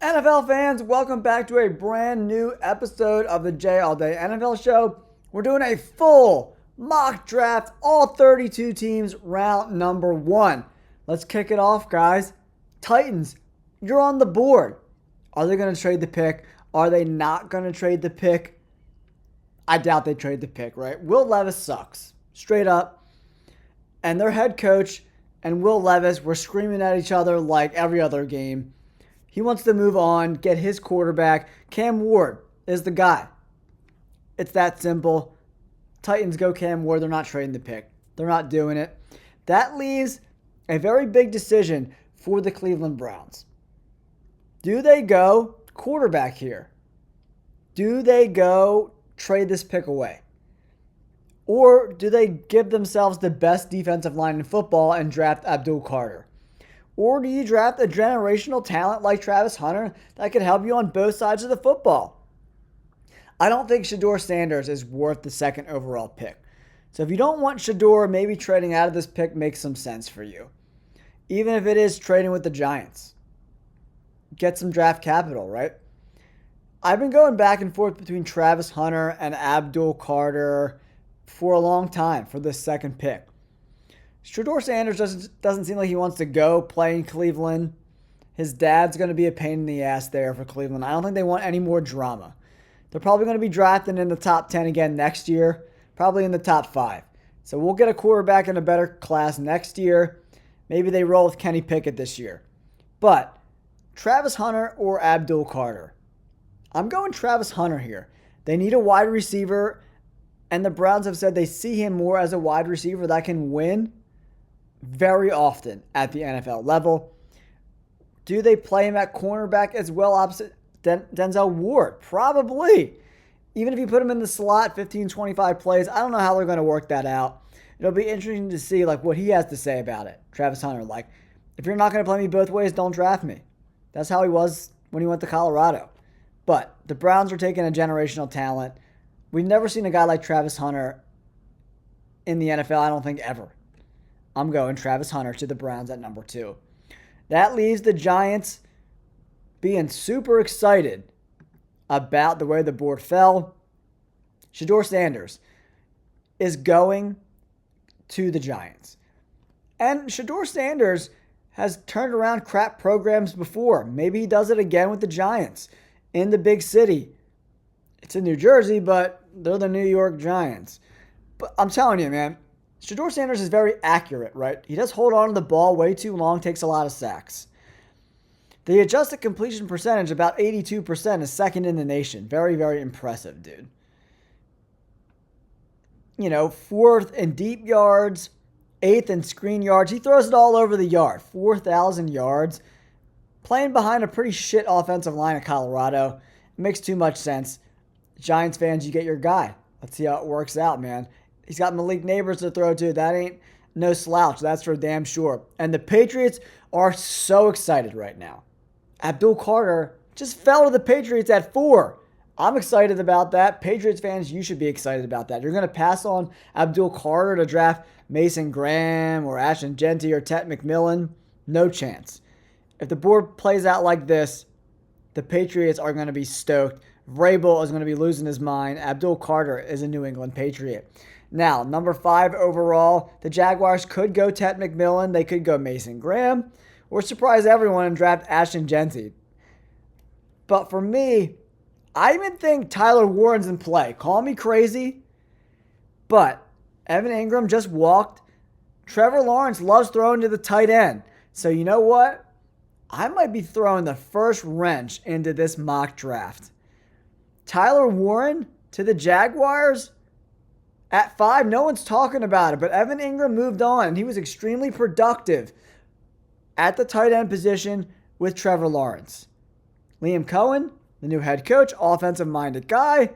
NFL fans, welcome back to a brand new episode of the J All Day NFL Show. We're doing a full mock draft, all 32 teams, round number one. Let's kick it off, guys. Titans, you're on the board. Are they going to trade the pick? Are they not going to trade the pick? I doubt they trade the pick, right? Will Levis sucks, straight up. And their head coach and Will Levis were screaming at each other like every other game. He wants to move on, get his quarterback. Cam Ward is the guy. It's that simple. Titans go Cam Ward. They're not trading the pick. They're not doing it. That leaves a very big decision for the Cleveland Browns. Do they go quarterback here? Do they go trade this pick away? Or do they give themselves the best defensive line in football and draft Abdul Carter? Or do you draft a generational talent like Travis Hunter that could help you on both sides of the football? I don't think Shedeur Sanders is worth the second overall pick. So if you don't want Shedeur, maybe trading out of this pick makes some sense for you. Even if it is trading with the Giants. Get some draft capital, right? I've been going back and forth between Travis Hunter and Abdul Carter for a long time for this second pick. Shedeur Sanders doesn't seem like he wants to go play in Cleveland. His dad's going to be a pain in the ass there for Cleveland. I don't think they want any more drama. They're probably going to be drafting in the top 10 again next year, probably in the top 5. So we'll get a quarterback in a better class next year. Maybe they roll with Kenny Pickett this year. But Travis Hunter or Abdul Carter? I'm going Travis Hunter here. They need a wide receiver, and the Browns have said they see him more as a wide receiver that can win very often at the NFL level. Do they play him at cornerback as well opposite Denzel Ward? Probably. Even if you put him in the slot 15, 25 plays, I don't know how they're going to work that out. It'll be interesting to see what he has to say about it. Travis Hunter, if you're not going to play me both ways, don't draft me. That's how he was when he went to Colorado. But the Browns are taking a generational talent. We've never seen a guy like Travis Hunter in the NFL, I don't think ever. I'm going Travis Hunter to the Browns at number 2. That leaves the Giants being super excited about the way the board fell. Shedeur Sanders is going to the Giants. And Shedeur Sanders has turned around crap programs before. Maybe he does it again with the Giants in the big city. It's in New Jersey, but they're the New York Giants. But I'm telling you, man, Shedeur Sanders is very accurate, right? He does hold on to the ball way too long, takes a lot of sacks. The adjusted completion percentage, about 82%, is second in the nation. Very, very impressive, dude. 4th in deep yards, 8th in screen yards. He throws it all over the yard. 4,000 yards. Playing behind a pretty shit offensive line of Colorado. It makes too much sense. Giants fans, you get your guy. Let's see how it works out, man. He's got Malik Nabers to throw to. That ain't no slouch. That's for damn sure. And the Patriots are so excited right now. Abdul Carter just fell to the Patriots at 4. I'm excited about that. Patriots fans, you should be excited about that. You're going to pass on Abdul Carter to draft Mason Graham or Ashton Jeanty or Tet McMillan? No chance. If the board plays out like this, the Patriots are going to be stoked. Vrabel is going to be losing his mind. Abdul Carter is a New England Patriot. Now, number 5 overall, the Jaguars could go Tet McMillan. They could go Mason Graham or surprise everyone and draft Ashton Jeanty. But for me, I even think Tyler Warren's in play. Call me crazy, but Evan Ingram just walked. Trevor Lawrence loves throwing to the tight end. So you know what? I might be throwing the first wrench into this mock draft. Tyler Warren to the Jaguars at 5. No one's talking about it, but Evan Ingram moved on, and he was extremely productive at the tight end position with Trevor Lawrence. Liam Cohen, the new head coach, offensive-minded guy.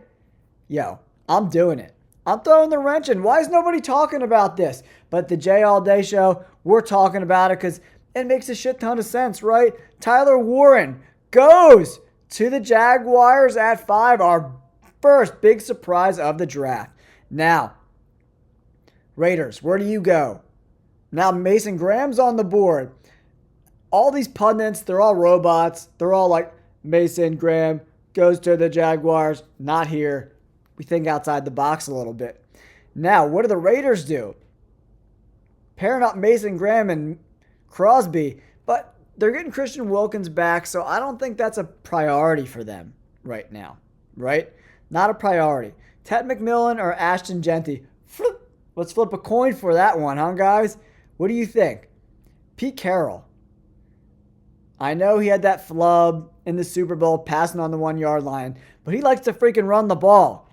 Yo, I'm doing it. I'm throwing the wrench in. Why is nobody talking about this? But the J All Day Show, we're talking about it because it makes a shit ton of sense, right? Tyler Warren goes to the Jaguars at 5. Our first big surprise of the draft. Now, Raiders, where do you go? Now Mason Graham's on the board. All these pundits, they're all robots. They're all like, Mason Graham goes to the Jaguars. Not here. We think outside the box a little bit. Now, what do the Raiders do? Pairing up Mason Graham and Crosby, but they're getting Christian Wilkins back, so I don't think that's a priority for them right now, right? Not a priority. Ted McMillan or Ashton Jeanty? Let's flip a coin for that one, huh, guys? What do you think? Pete Carroll. I know he had that flub in the Super Bowl passing on the 1 yard line, but he likes to freaking run the ball.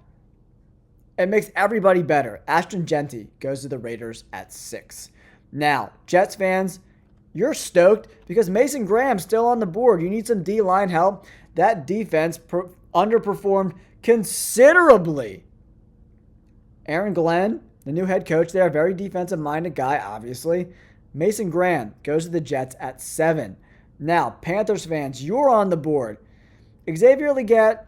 It makes everybody better. Ashton Jeanty goes to the Raiders at 6. Now, Jets fans, you're stoked because Mason Graham's still on the board. You need some D-line help. That defense underperformed considerably. Aaron Glenn, the new head coach there, very defensive-minded guy, obviously. Mason Graham goes to the Jets at 7. Now, Panthers fans, you're on the board. Xavier Legette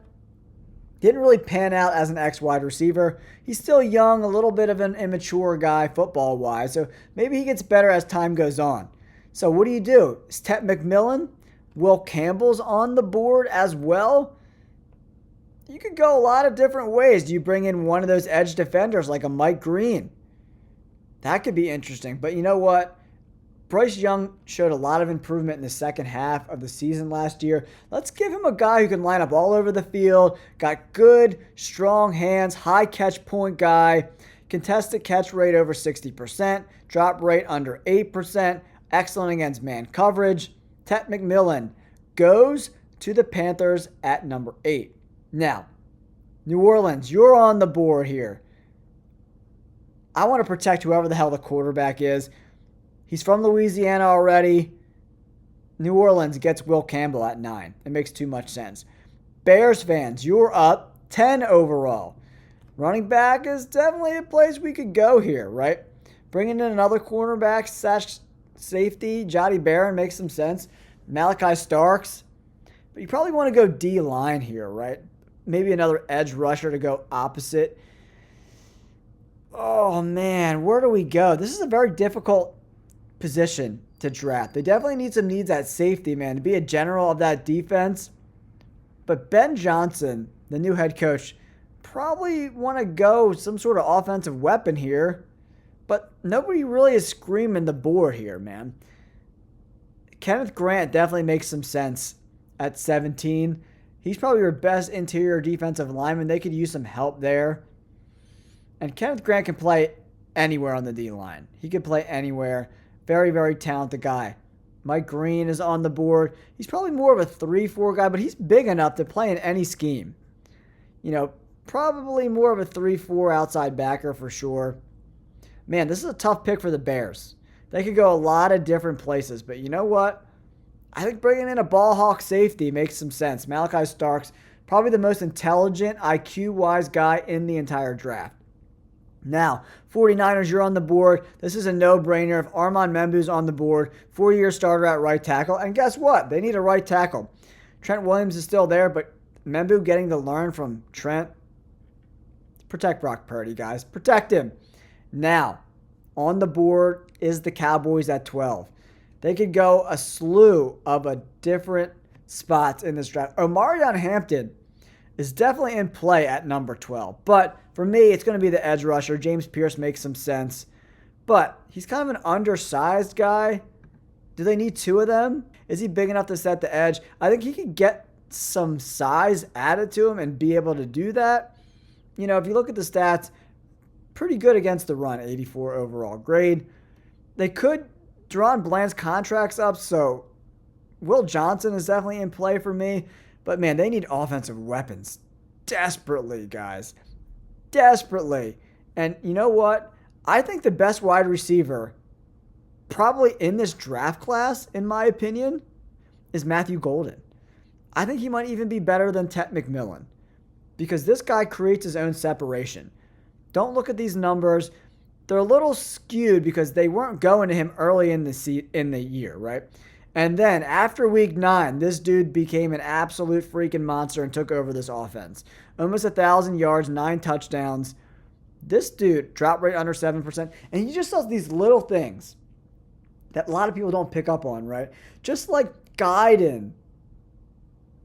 didn't really pan out as an ex-wide receiver. He's still young, a little bit of an immature guy football-wise, so maybe he gets better as time goes on. So what do? Is Ted McMillan? Will Campbell's on the board as well? You could go a lot of different ways. Do you bring in one of those edge defenders like a Mike Green? That could be interesting. But you know what? Bryce Young showed a lot of improvement in the second half of the season last year. Let's give him a guy who can line up all over the field, got good, strong hands, high catch point guy, contested catch rate over 60%, drop rate under 8%, excellent against man coverage. Ted McMillan goes to the Panthers at number 8. Now, New Orleans, you're on the board here. I want to protect whoever the hell the quarterback is. He's from Louisiana already. New Orleans gets Will Campbell at 9. It makes too much sense. Bears fans, you're up 10 overall. Running back is definitely a place we could go here, right? Bringing in another cornerback, safety, Jody Barron makes some sense. Malachi Starks. But you probably want to go D-line here, right? Maybe another edge rusher to go opposite. Oh, man, where do we go? This is a very difficult position to draft. They definitely need some needs at safety, man, to be a general of that defense. But Ben Johnson, the new head coach, probably want to go some sort of offensive weapon here. But nobody really is screaming the board here, man. Kenneth Grant definitely makes some sense at 17. He's probably your best interior defensive lineman. They could use some help there. And Kenneth Grant can play anywhere on the D-line. He can play anywhere. Very, very talented guy. Mike Green is on the board. He's probably more of a 3-4 guy, but he's big enough to play in any scheme. You know, probably more of a 3-4 outside backer for sure. Man, this is a tough pick for the Bears. They could go a lot of different places, but you know what? I think bringing in a ball hawk safety makes some sense. Malachi Starks, probably the most intelligent, IQ-wise guy in the entire draft. Now, 49ers, you're on the board. This is a no-brainer. If Armand Membu's on the board, 4-year starter at right tackle. And guess what? They need a right tackle. Trent Williams is still there, but Membu getting to learn from Trent. Protect Brock Purdy, guys. Protect him. Now, on the board is the Cowboys at 12. They could go a slew of different spots in this draft. Omarion Hampton is definitely in play at number 12. But for me, it's going to be the edge rusher. James Pierce makes some sense. But he's kind of an undersized guy. Do they need 2 of them? Is he big enough to set the edge? I think he could get some size added to him and be able to do that. You know, if you look at the stats, pretty good against the run, 84 overall grade. They could, Deron Bland's contract's up, so Will Johnson is definitely in play for me. But, man, they need offensive weapons desperately, guys. Desperately. And you know what? I think the best wide receiver probably in this draft class, in my opinion, is Matthew Golden. I think he might even be better than Ted McMillan because this guy creates his own separation. Don't look at these numbers. They're a little skewed because they weren't going to him early in the year, right? And then after week 9, this dude became an absolute freaking monster and took over this offense. Almost 1,000 yards, 9 touchdowns. This dude, drop rate under 7%. And he just does these little things that a lot of people don't pick up on, right? Just like guiding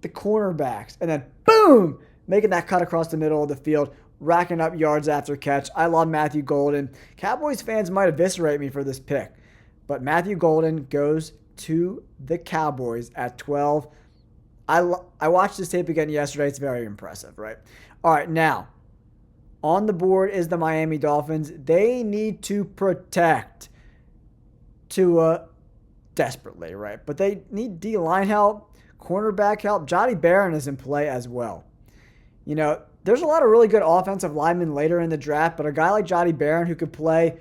the cornerbacks, and then boom, making that cut across the middle of the field, racking up yards after catch. I love Matthew Golden. Cowboys fans might eviscerate me for this pick, but Matthew Golden goes to the Cowboys at 12. I watched this tape again yesterday. It's very impressive, right? All right, now, on the board is the Miami Dolphins. They need to protect Tua desperately, right? But they need D-line help, cornerback help. Johnny Barron is in play as well. You know, there's a lot of really good offensive linemen later in the draft, but a guy like Johnny Barron who could play,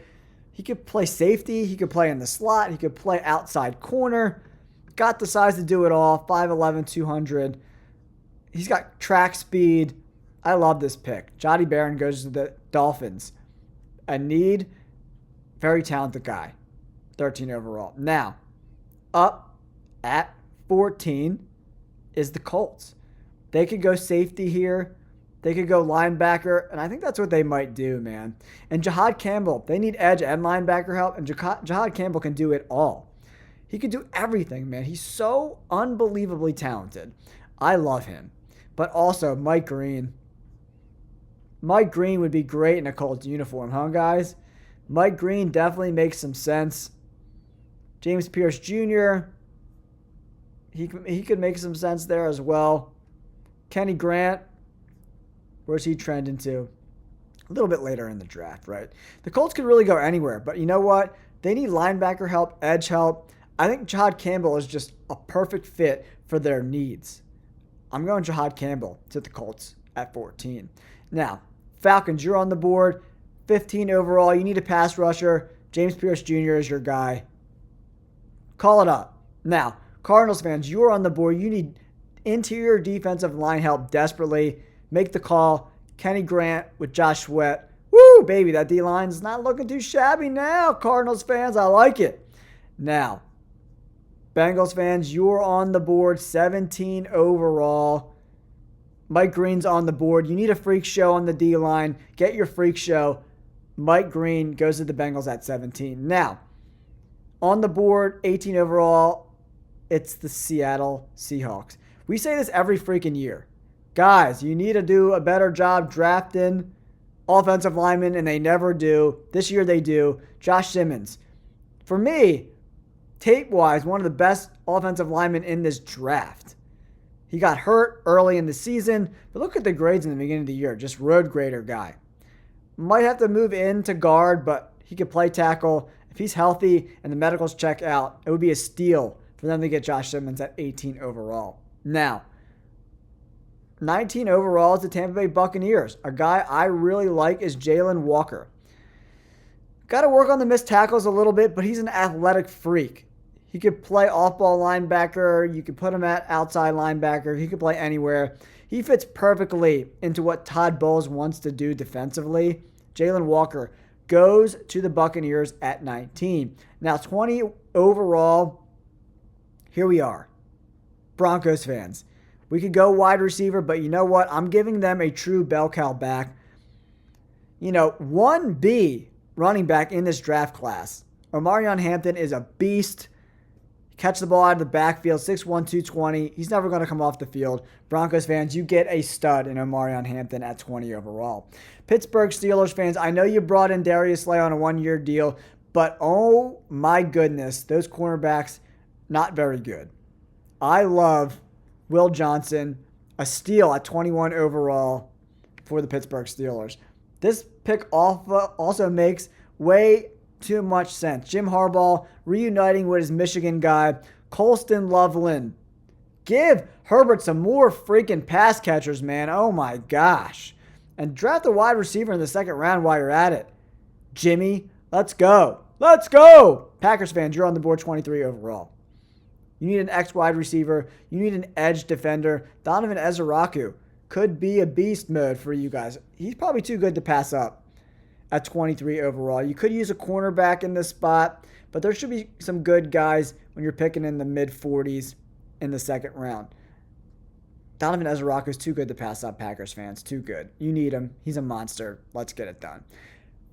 he could play safety, he could play in the slot, he could play outside corner. Got the size to do it all, 5'11", 200. He's got track speed. I love this pick. Johnny Barron goes to the Dolphins. A need, very talented guy. 13 overall. Now, up at 14 is the Colts. They could go safety here. They could go linebacker, and I think that's what they might do, man. And Jahad Campbell, they need edge and linebacker help, and Jahad Campbell can do it all. He can do everything, man. He's so unbelievably talented. I love him. But also, Mike Green. Mike Green would be great in a Colts uniform, huh, guys? Mike Green definitely makes some sense. James Pierce Jr., he could make some sense there as well. Kenny Grant, where's he trending to? A little bit later in the draft, right? The Colts could really go anywhere, but you know what? They need linebacker help, edge help. I think Jahad Campbell is just a perfect fit for their needs. I'm going Jahad Campbell to the Colts at 14. Now, Falcons, you're on the board. 15 overall. You need a pass rusher. James Pierce Jr. is your guy. Call it up. Now, Cardinals fans, you're on the board. You need interior defensive line help desperately. Make the call. Kenny Grant with Josh Sweat. Woo, baby, that D-line's not looking too shabby now, Cardinals fans. I like it. Now, Bengals fans, you're on the board, 17 overall. Mike Green's on the board. You need a freak show on the D-line. Get your freak show. Mike Green goes to the Bengals at 17. Now, on the board, 18 overall, it's the Seattle Seahawks. We say this every freaking year. Guys, you need to do a better job drafting offensive linemen, and they never do. This year they do. Josh Simmons. For me, tape-wise, one of the best offensive linemen in this draft. He got hurt early in the season, but look at the grades in the beginning of the year. Just road grader guy. Might have to move into guard, but he could play tackle. If he's healthy and the medicals check out, it would be a steal for them to get Josh Simmons at 18 overall. Now, 19 overall is the Tampa Bay Buccaneers. A guy I really like is Jalen Walker. Got to work on the missed tackles a little bit, but he's an athletic freak. He could play off-ball linebacker. You could put him at outside linebacker. He could play anywhere. He fits perfectly into what Todd Bowles wants to do defensively. Jalen Walker goes to the Buccaneers at 19. Now, 20 overall, here we are. Broncos fans. We could go wide receiver, but you know what? I'm giving them a true bell cow back. You know, 1B running back in this draft class. Omarion Hampton is a beast. Catch the ball out of the backfield, 6'1", 220. He's never going to come off the field. Broncos fans, you get a stud in Omarion Hampton at 20 overall. Pittsburgh Steelers fans, I know you brought in Darius Slay on a one-year deal, but oh my goodness, those cornerbacks, not very good. I love Will Johnson, a steal at 21 overall for the Pittsburgh Steelers. This pick also makes way too much sense. Jim Harbaugh reuniting with his Michigan guy, Colston Loveland. Give Herbert some more freaking pass catchers, man. Oh my gosh. And draft a wide receiver in the second round while you're at it. Jimmy, let's go. Let's go. Packers fans, you're on the board, 23 overall. You need an X wide receiver. You need an edge defender. Donovan Ezeraku could be a beast mode for you guys. He's probably too good to pass up at 23 overall. You could use a cornerback in this spot, but there should be some good guys when you're picking in the mid-40s in the second round. Donovan Ezeraku is too good to pass up, Packers fans. Too good. You need him. He's a monster. Let's get it done.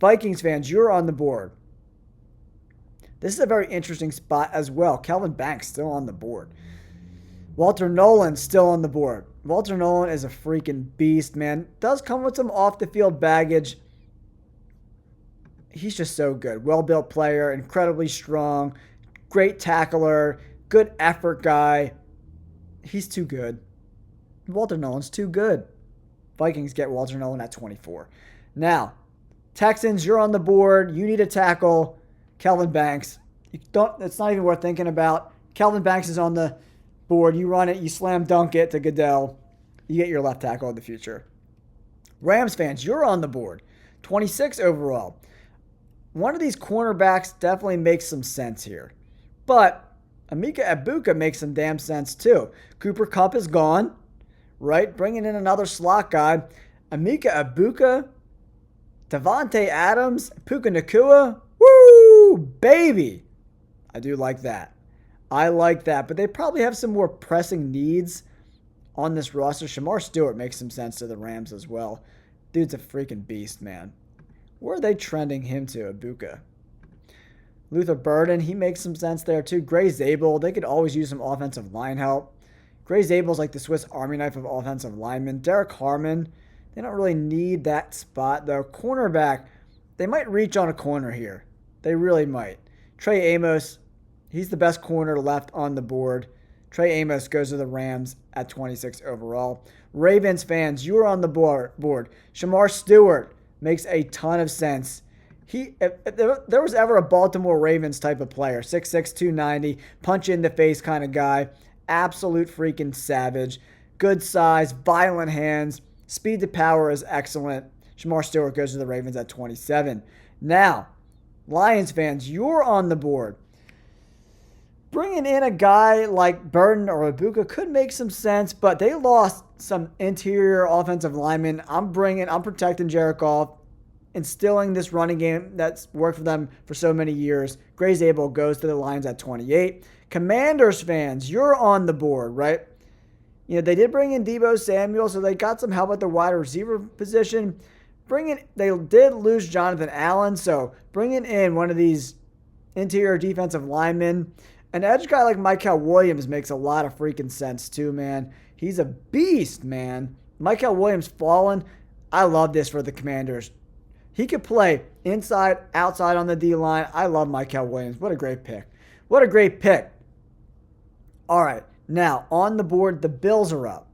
Vikings fans, you're on the board. This is a very interesting spot as well. Kelvin Banks still on the board. Walter Nolan's still on the board. Walter Nolan is a freaking beast, man. Does come with some off the field baggage. He's just so good. Well-built player, incredibly strong, great tackler, good effort guy. He's too good. Walter Nolan's too good. Vikings get Walter Nolan at 24. Now, Texans, you're on the board. You need a tackle. Kelvin Banks. It's not even worth thinking about. Kelvin Banks is on the board. You run it. You slam dunk it to Goodell. You get your left tackle in the future. Rams fans, you're on the board. 26 overall. One of these cornerbacks definitely makes some sense here. But Emeka Egbuka makes some damn sense too. Cooper Kupp is gone, right? Bringing in another slot guy. Emeka Egbuka, Devontae Adams, Puka Nacua. Woo, baby. I do like that. I like that. But they probably have some more pressing needs on this roster. Shamar Stewart makes some sense to the Rams as well. Dude's a freaking beast, man. Where are they trending him to, Egbuka? Luther Burden, he makes some sense there too. Gray Zabel, they could always use some offensive line help. Gray Zabel's like the Swiss Army knife of offensive linemen. Derek Harmon, they don't really need that spot though. Cornerback, they might reach on a corner here. They really might. Trey Amos, he's the best corner left on the board. Trey Amos goes to the Rams at 26 overall. Ravens fans, you're on the board. Shamar Stewart makes a ton of sense. If there was ever a Baltimore Ravens type of player, 6'6", 290, punch in the face kind of guy, absolute freaking savage, good size, violent hands, speed to power is excellent. Shamar Stewart goes to the Ravens at 27. Now, Lions fans, you're on the board. Bringing in a guy like Burden or Egbuka could make some sense, but they lost some interior offensive linemen. I'm protecting Jared Goff, instilling this running game that's worked for them for so many years. Gray Zabel goes to the Lions at 28. Commanders fans, you're on the board, right? You know, they did bring in Deebo Samuel, so they got some help at the wide receiver position. They did lose Jonathan Allen, so bringing in one of these interior defensive linemen, an edge guy like Mykel Williams makes a lot of freaking sense too, man. He's a beast, man. Mykel Williams fallen. I love this for the Commanders. He could play inside, outside on the D-line. I love Mykel Williams. What a great pick. What a great pick. All right, now on the board, the Bills are up.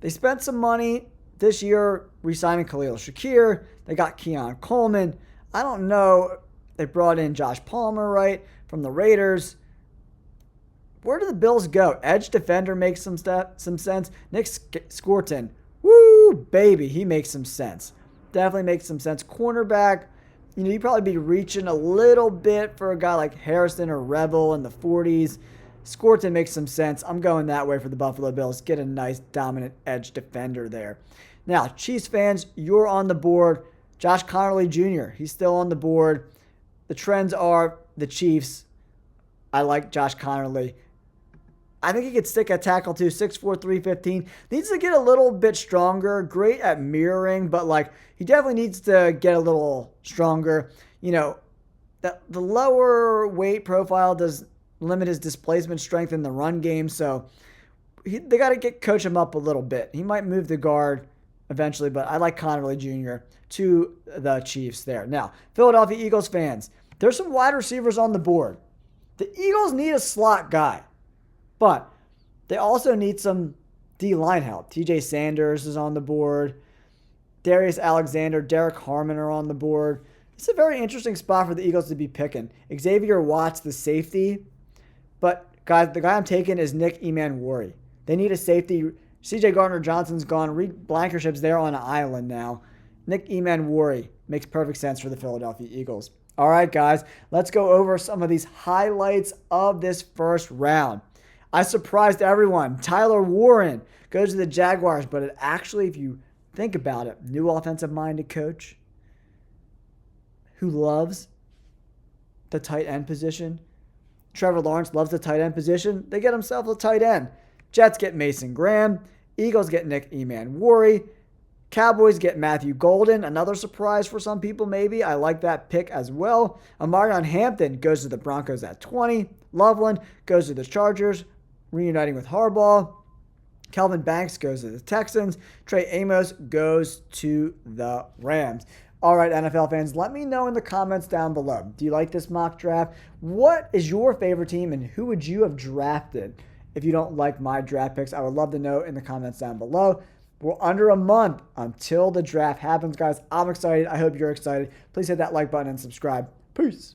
They spent some money this year re-signing Khalil Shakir. They got Keon Coleman. I don't know. They brought in Josh Palmer, right, from the Raiders. Where do the Bills go? Edge defender makes some sense. Nick Scorton, woo, baby, he makes some sense. Definitely makes some sense. Cornerback, you'd probably be reaching a little bit for a guy like Harrison or Rebel in the 40s. Scorton makes some sense. I'm going that way for the Buffalo Bills. Get a nice dominant edge defender there. Now, Chiefs fans, you're on the board. Josh Connerly Jr., he's still on the board. The trends are the Chiefs. I like Josh Connerly. I think he could stick at tackle too, 6'4", 315. Needs to get a little bit stronger. Great at mirroring, but he definitely needs to get a little stronger. You know, the lower weight profile does limit his displacement strength in the run game, so they got to coach him up a little bit. He might move the guard eventually, but I like Connerly Jr. to the Chiefs there. Now, Philadelphia Eagles fans, there's some wide receivers on the board. The Eagles need a slot guy. But they also need some D-line help. TJ Sanders is on the board. Darius Alexander, Derek Harmon are on the board. It's a very interesting spot for the Eagles to be picking. Xavier Watts, the safety. But, guys, the guy I'm taking is Nick Emmanwori. They need a safety. C.J. Gardner-Johnson's gone. Reed Blankenship's there on an island now. Nick Emmanwori makes perfect sense for the Philadelphia Eagles. All right, guys, let's go over some of these highlights of this first round. I surprised everyone. Tyler Warren goes to the Jaguars, but it actually, if you think about it, new offensive-minded coach who loves the tight end position. Trevor Lawrence loves the tight end position. They get themselves a tight end. Jets get Mason Graham. Eagles get Nick Emmanwori. Cowboys get Matthew Golden. Another surprise for some people, maybe. I like that pick as well. Amarion Hampton goes to the Broncos at 20. Loveland goes to the Chargers. reuniting with Harbaugh. Kelvin Banks goes to the Texans. Trey Amos goes to the Rams. All right, NFL fans, let me know in the comments down below. Do you like this mock draft? What is your favorite team and who would you have drafted if you don't like my draft picks? I would love to know in the comments down below. We're under a month until the draft happens, guys. I'm excited. I hope you're excited. Please hit that like button and subscribe. Peace.